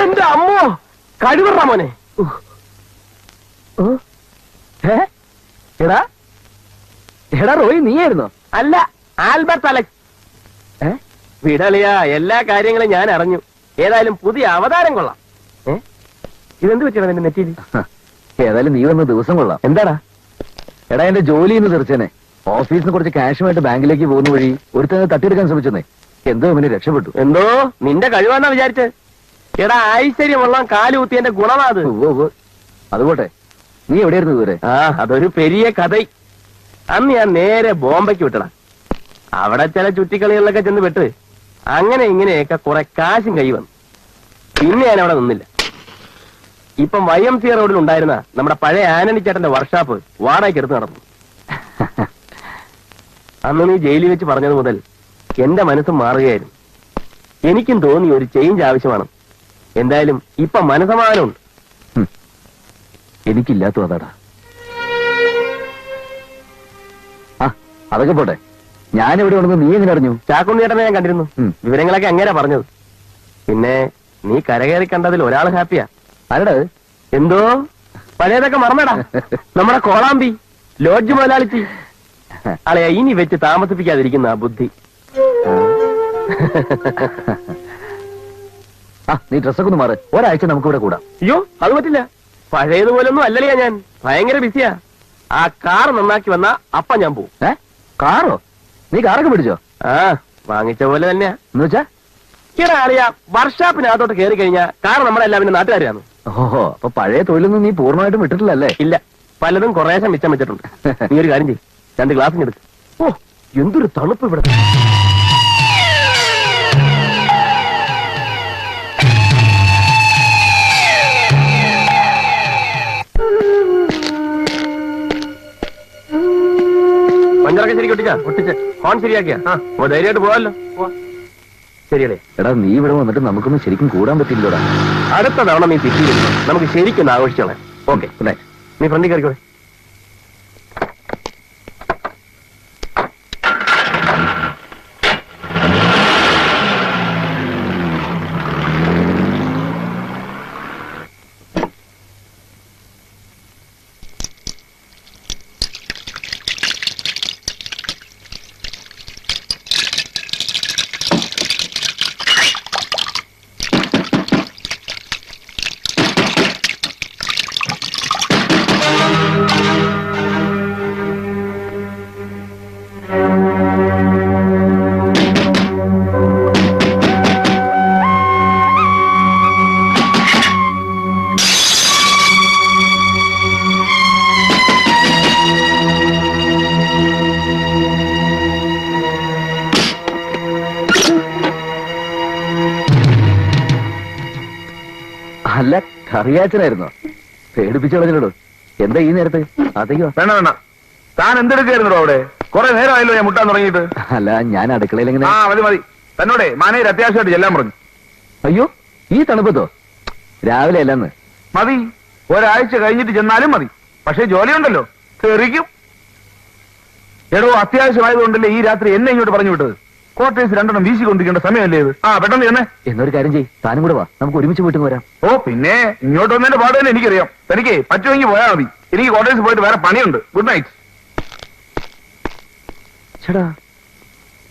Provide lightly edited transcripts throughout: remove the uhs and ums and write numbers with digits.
എന്റെ അമ്മോ, കഴിവറ മോനെ. എടാ എടാ റോയ്, നീയായിരുന്നോ? അല്ല, ആൽബർട്ട് അലക്സ്. വിടളിയ, എല്ലാ കാര്യങ്ങളും ഞാൻ അറിഞ്ഞു. ഏതായാലും പുതിയ അവതാരം കൊള്ളാം. ഇതെന്ത് പറ്റിയാണ് നിന്റെ നെറ്റിയിൽ? ഏതായാലും നീ വന്ന ദിവസം കൊള്ളാം. എന്താടാ? എടാ, എന്റെ ജോലി ഇന്ന് തീർച്ചേനെ. ഓഫീസിൽ നിന്ന് കുറച്ച് ക്യാഷുമായിട്ട് ബാങ്കിലേക്ക് പോകുന്ന വഴി ഒരുത്തന്നെ തട്ടിയെടുക്കാൻ ശ്രമിച്ചെന്നേ. എന്തോ ഇവന് രക്ഷപ്പെട്ടു. എന്തോ നിന്റെ കഴിവാന്നാ വിചാരിച്ചത്. എടാ, ഐശ്വര്യമുള്ള കാലുകുത്തിയന്റെ ഗുണമാ അത്. അതുപോട്ടെ, നീ എവിടെയായിരുന്നു ഇതുവരെ? അതൊരു പെരിയ കഥ. അന്ന് ഞാൻ നേരെ ബോംബെക്ക് വിട്ടടാ. അവിടെ ചില ചുറ്റിക്കളികളിലൊക്കെ ചെന്ന് വിട്ട് അങ്ങനെ ഇങ്ങനെയൊക്കെ കുറെ കാശും കൈ വന്നു. പിന്നെ ഞാൻ അവിടെ നിന്നില്ല. ഇപ്പം YMCA റോഡിൽ ഉണ്ടായിരുന്ന നമ്മുടെ പഴയ ആനണി ചേട്ടന്റെ വർക്ക്ഷോപ്പ് വാടകയ്ക്ക് എടുത്ത് നടന്നു. അന്ന് നീ ജയിലിൽ വെച്ച് പറഞ്ഞത് മുതൽ എന്റെ മനസ്സ് മാറുകയായിരുന്നു. എനിക്കും തോന്നി ഒരു ചേഞ്ച് ആവശ്യമാണ്. എന്തായാലും ഇപ്പൊ മനസമാധാനമുണ്ട്. എനിക്കില്ലാത്ത അതാടാ. അതൊക്കെ പോട്ടെ, ഞാനിവിടെ ഉണ്ടെന്ന് നീ എങ്ങനെ അറിഞ്ഞു? ചാക്കുണ്ണിയേട്ടനെ ഞാൻ കണ്ടിരുന്നു. വിവരങ്ങളൊക്കെ എങ്ങനെയാ പറഞ്ഞത്. പിന്നെ നീ കരകയറി കണ്ടതിൽ ഒരാൾ ഹാപ്പിയാ. ആരടാ? എന്തോ പഴയതൊക്കെ മറന്നടാ. നമ്മുടെ കോളാമ്പി ലോഡ്ജ് മുതലാളിച്ചി. അളയാ, ഇനി വെച്ച് താമസിപ്പിക്കാതിരിക്കുന്ന ആ ബുദ്ധി. നീ ഡ്രസ്സൊക്കെ ഒന്ന് മാറ്, ഒരാഴ്ച നമുക്ക് ഇവിടെ കൂടാം. അയ്യോ, അത് പറ്റില്ല. പഴയതുപോലൊന്നും അല്ലല്ലേ ഞാൻ. ഭയങ്കര ബിസിയാ. ആ കാർ നന്നാക്കി വന്ന അപ്പ ഞാൻ പോവും. കാറോ? നീ കാറൊക്കെ പിടിച്ചോ? വാങ്ങിച്ച പോലെ തന്നെയാ. എന്ന് വെച്ചാ ആളിയാ, വർക്ക്ഷോപ്പിനകത്തോട്ട് കയറി കഴിഞ്ഞാ കാർ നമ്മളെല്ലാം പിന്നെ നാട്ടുകാരാണ്. ഓഹോ, അപ്പൊ പഴയ തൊഴിലൊന്നും നീ പൂർണ്ണമായിട്ടും വിട്ടിട്ടില്ലല്ലേ? ഇല്ല, പലതും കുറേശ്ശെ മിച്ചം വെച്ചിട്ടുണ്ട്. നീ ഒരു കാര്യം ചെയ്യും, 2 ഗ്ലാസ് എടുക്കും. ഓ, എന്തൊരു തണുപ്പ് ഇവിടെ. പഞ്ചറൊക്കെ ശരി ഒട്ടിച്ച് ഫോൺ ശരിയാക്കിയാ ധൈര്യമായിട്ട് പോവാല്ലോ. ശരിയല്ലേ? എടാ, നീ ഇവിടെ വന്നിട്ട് നമുക്കൊന്നും ശരിക്കും കൂടാൻ പറ്റില്ലടാ. അടുത്ത തവണ നീ തിരിച്ചിരുന്നു നമുക്ക് ശരിക്കും ആഘോഷിച്ചോളെ. ഓക്കെ, നീ ഫ്രണ്ടിൽ കയറിക്കോളെ. അല്ല, കറിയാച്ചനായിരുന്നോ? പേടിപ്പിച്ചു കളഞ്ഞിടോ. എന്താ ഈ നേരത്ത്? അതെയോ? വേണ്ട വേണ്ട, താൻ എന്തെടുക്കായിരുന്നോ അവിടെ? കുറെ നേരമായല്ലോ ഞാൻ മുട്ടാൻ തുടങ്ങിയിട്ട്. അല്ല, ഞാൻ അടുക്കളയിൽ എങ്ങനെ. മതി മതി, തന്നോടെ മാനേജർ അത്യാവശ്യമായിട്ട് ചെല്ലാൻ പറഞ്ഞു. അയ്യോ, ഈ തണുപ്പത്തോ? രാവിലെ അല്ലെന്ന്. മതി, ഒരാഴ്ച കഴിഞ്ഞിട്ട് ചെന്നാലും മതി. പക്ഷെ ജോലിയുണ്ടല്ലോ, തെറിക്കും. എടോ, അത്യാവശ്യമായതുകൊണ്ടല്ലേ ഈ രാത്രി എന്നെ ഇങ്ങോട്ട് പറഞ്ഞു വിട്ടത്. ക്വാർട്ടേഴ്സ് 2 വീശിക്കൊണ്ടിരിക്കേണ്ട സമയമല്ലേ ഇത്? പെട്ടെന്ന് തന്നെ. എന്നൊരു കാര്യം ചെയ്യ്, താനും കൂടെ വാ, നമുക്ക് ഒരുമിച്ച് പോയിട്ട് വരാം. ഓ പിന്നെ, ഇങ്ങോട്ട് വന്നതിന്റെ പാട് തന്നെ എനിക്കറിയാം. തനിക്ക് പറ്റുമെങ്കിൽ പോയാൽ മതി. എനിക്ക് ക്വാർട്ടേഴ്സ് പോയിട്ട് വേറെ പണിയുണ്ട്. Good night. ചേടാ,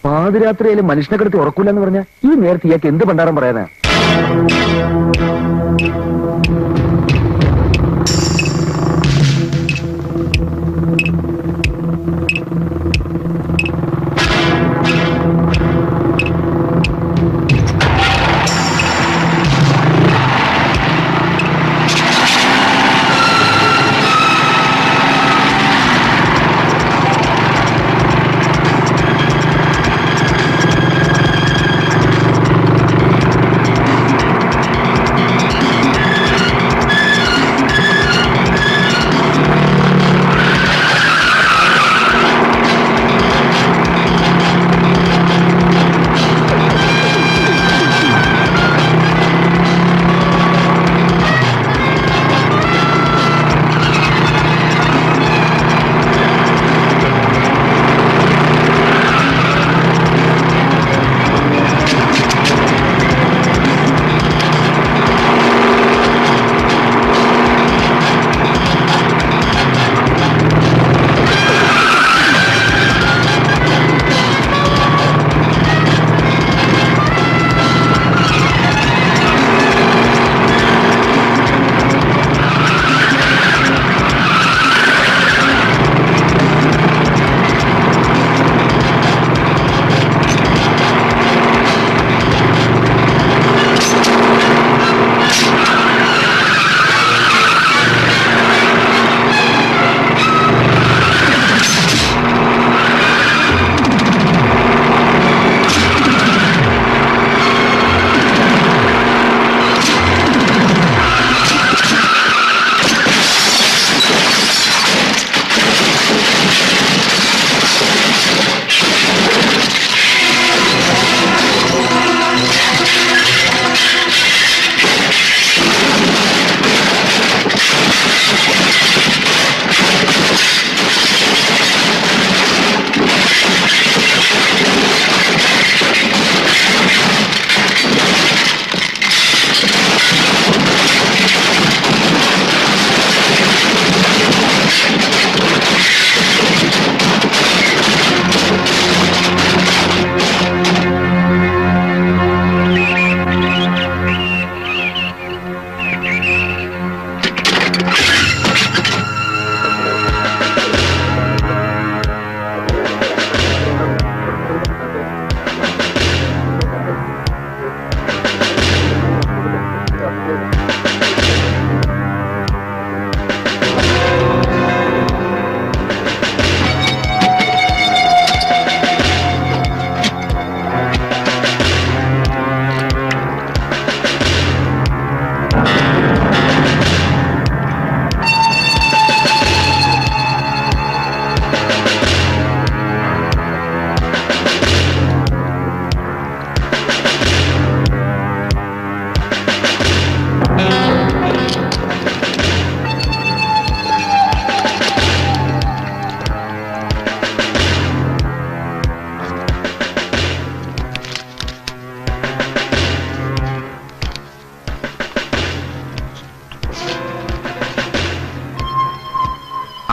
പാതിരാത്രിയായാലും മനുഷ്യനെ കിടത്തി ഉറക്കൂല എന്ന് പറഞ്ഞാൽ ഈ നേരത്തെ ഇയാൾക്ക് എന്ത് പണ്ടാരം പറയാനാ?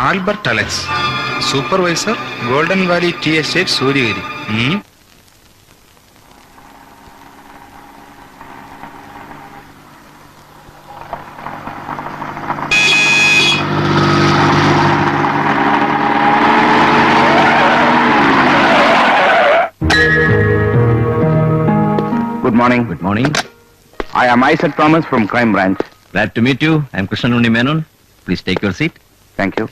Albert Alex, supervisor, golden valley tea estate, Suryagiri. Good morning. Good morning. I am Isaac Thomas from Crime Branch. Glad to meet you. I am Krishnanunni Menon. Please take your seat. Thank you.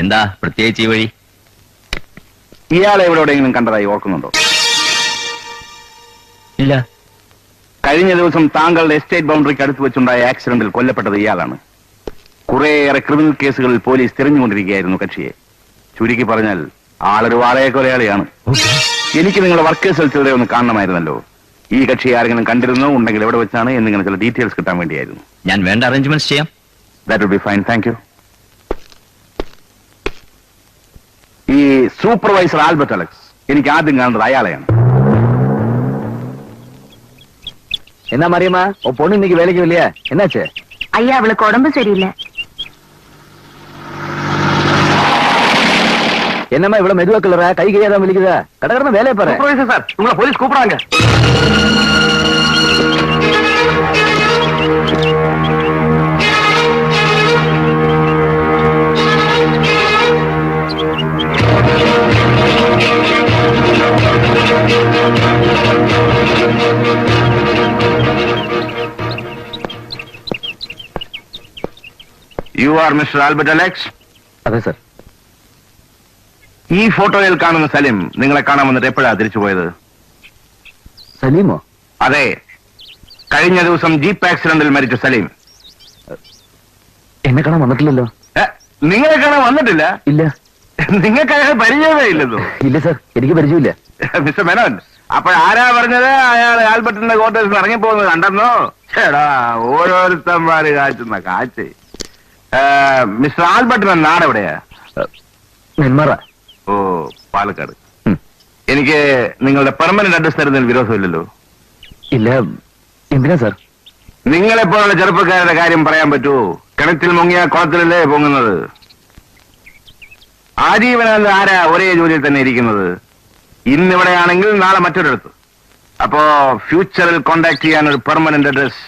എന്താ പ്രത്യേകിച്ച് ഈ വഴി? ഇയാളെ എവിടെയെങ്കിലും കണ്ടതായി ഓർക്കുന്നുണ്ടോ? ഇല്ല. കഴിഞ്ഞ ദിവസം താങ്കളുടെ എസ്റ്റേറ്റ് ബൗണ്ടറിക്ക് അടുത്ത് വെച്ചുണ്ടായ ആക്സിഡന്റിൽ കൊല്ലപ്പെട്ടത് ഇയാളാണ്. കുറേയേറെ ക്രിമിനൽ കേസുകളിൽ പോലീസ് തിരഞ്ഞുകൊണ്ടിരിക്കുകയായിരുന്നു കക്ഷിയെ. ചുരുക്കി പറഞ്ഞാൽ ആളൊരു വാളയ കൊലയാളിയാണ്. എനിക്ക് നിങ്ങളുടെ വർക്കേഴ്സ് ചിലരെ ഒന്ന് കാണണമായിരുന്നല്ലോ. ഈ കക്ഷി ആരെങ്കിലും കണ്ടിരുന്നോ, ഉണ്ടെങ്കിൽ എവിടെ വെച്ചാണ് എന്നിങ്ങനെ ചില ഡീറ്റെയിൽസ് കിട്ടാൻ വേണ്ടിയായിരുന്നു. ഞാൻ വേണ്ട അറേഞ്ച്മെന്റ്സ് ചെയ്യാം. That will be fine, thank you. ഈ സൂപ്പർവൈസർ ആൽബർട്ട് അലക്സ്, എനിക്ക് ആദ്യം കാണുന്നത് അയാളെയാണ്. എന്നാ മറിയമ്മ, പൊണ്ണു இன்னைக்கு வேலைக்கு இல்லையா? என்னாச்சு? ஐயா, அவளுக்கு உடம்பு சரியில்லை. என்னம்மா இவ்வளவு மெதுவா கிளற? கை கையாதான் வலிக்குதா? கடகடன வேலையை பாரு. சூப்பர்வைசர் சார், உங்களை போலீஸ் கூப்பிடுறாங்க. You are mister Albert Alex? അതെ സർ. ഈ ഫോട്ടോയിൽ കാണുന്ന സലീം നിങ്ങളെ കാണാൻ വന്നിട്ട് എപ്പോഴാ തിരിച്ചു പോയത്? സലീമോ? അതെ, കഴിഞ്ഞ ദിവസം ജീപ്പ് ആക്സിഡന്റിൽ മരിച്ച സലീം. എന്നെ കാണാൻ വന്നിട്ടില്ലല്ലോ. നിങ്ങളെ കാണാൻ വന്നിട്ടില്ല? ഇല്ല. നിങ്ങൾക്ക് അയാൾ പരിചയമേ ഇല്ലെന്നോ? ഇല്ല സർ, എനിക്ക് പരിചയമില്ല. മിസ്റ്റർ മേനോൻ, അപ്പോഴാരാ പറഞ്ഞത് അയാൾ ആൽബർട്ടിന്റെ ക്വാർട്ടേഴ്സിൽ നിന്ന് ഇറങ്ങിപ്പോകുന്നത് കണ്ടെന്നോ? ചേടാ, ഓരോരുത്തന്മാര് കാച്ചുന്ന കാച്ച്. മിസ്റ്റർ ആൽബർട്ടിന്റെ നാടെവിടെയാ? നെന്മാറ. ഓ, പാലക്കാട്. എനിക്ക് നിങ്ങളുടെ പെർമനന്റ് അഡ്രസ് തരുന്നതിൽ വിരോധമില്ലല്ലോ? ഇല്ല. എന്തിനാ സർ? നിങ്ങളെപ്പോലുള്ള ചെറുപ്പക്കാരുടെ കാര്യം പറയാൻ പറ്റുമോ? കിണറ്റിൽ മുങ്ങിയ കുളത്തിലല്ലേ പൊങ്ങുന്നത്? ആജീവനാന്ത ആരാ ഒരേ ജോലിയിൽ തന്നെ ഇരിക്കുന്നത്? ഇന്നിവിടെയാണെങ്കിൽ നാളെ മറ്റൊരിടത്ത്. അപ്പോ ഫ്യൂച്ചറിൽ കോണ്ടാക്ട് ചെയ്യാൻ ഒരു പെർമനന്റ് അഡ്രസ്.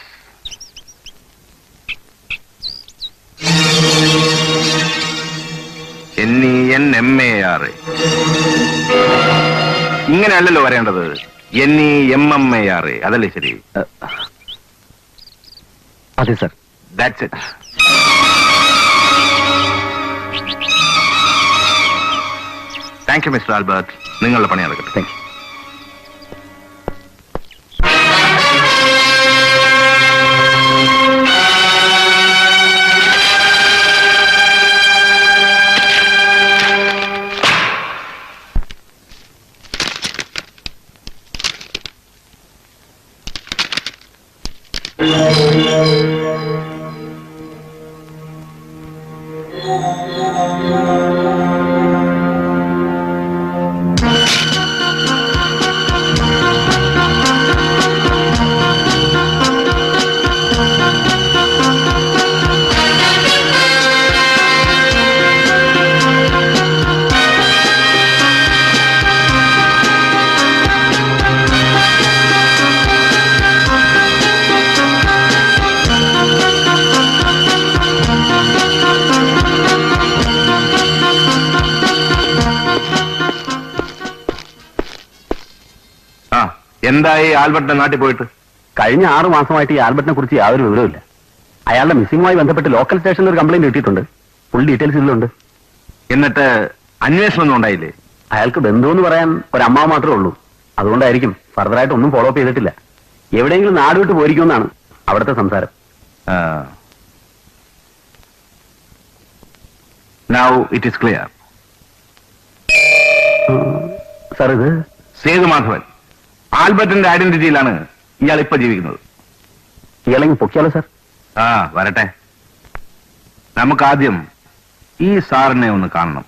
NENMAR. ഇങ്ങനെയല്ലല്ലോ വരേണ്ടത്. NEMMAR. അതല്ലേ ശരി? അതെ sir. That's it. Thank you mister Albert. നിങ്ങളുടെ പണി നടക്കട്ടെ. Thank you. എന്തായി ആൽബർട്ടിന്റെ നാട്ടിൽ പോയിട്ട്? കഴിഞ്ഞ 6 മാസമായിട്ട് ഈ ആൽബർട്ടിനെ കുറിച്ച് യാതൊരു വിവരവുമില്ല. അയാളുടെ മിസ്സിംഗുമായി ബന്ധപ്പെട്ട് ലോക്കൽ സ്റ്റേഷനിൽ ഒരു കംപ്ലൈന്റ് കിട്ടിയിട്ടുണ്ട്. ഫുൾ ഡീറ്റെയിൽസ് ഇതിലുണ്ട്. എന്നിട്ട് അന്വേഷണം ഒന്നും ഉണ്ടായില്ലേ? അയാൾക്ക് ബന്ധുവെന്ന് പറയാൻ ഒരു അമ്മാവ് മാത്രമേ ഉള്ളൂ. അതുകൊണ്ടായിരിക്കും ഫർദറായിട്ട് ഒന്നും ഫോളോ അപ്പ് ചെയ്തിട്ടില്ല. എവിടെയെങ്കിലും നാട് വിട്ട് പോയിരിക്കുമെന്നാണ് അവിടുത്തെ സംസാരം. Now it is clear. Sir, ഇത് സേതുമാധവൻ, ആൽബർട്ടിന്റെ ഐഡന്റിറ്റിയിലാണ് ഇയാൾ ഇപ്പൊ ജീവിക്കുന്നത്. ഇയാളെങ്കിൽ പൊക്കിയാലോ സാർ? വരട്ടെ. നമുക്കാദ്യം ഈ സാറിനെ ഒന്ന് കാണണം.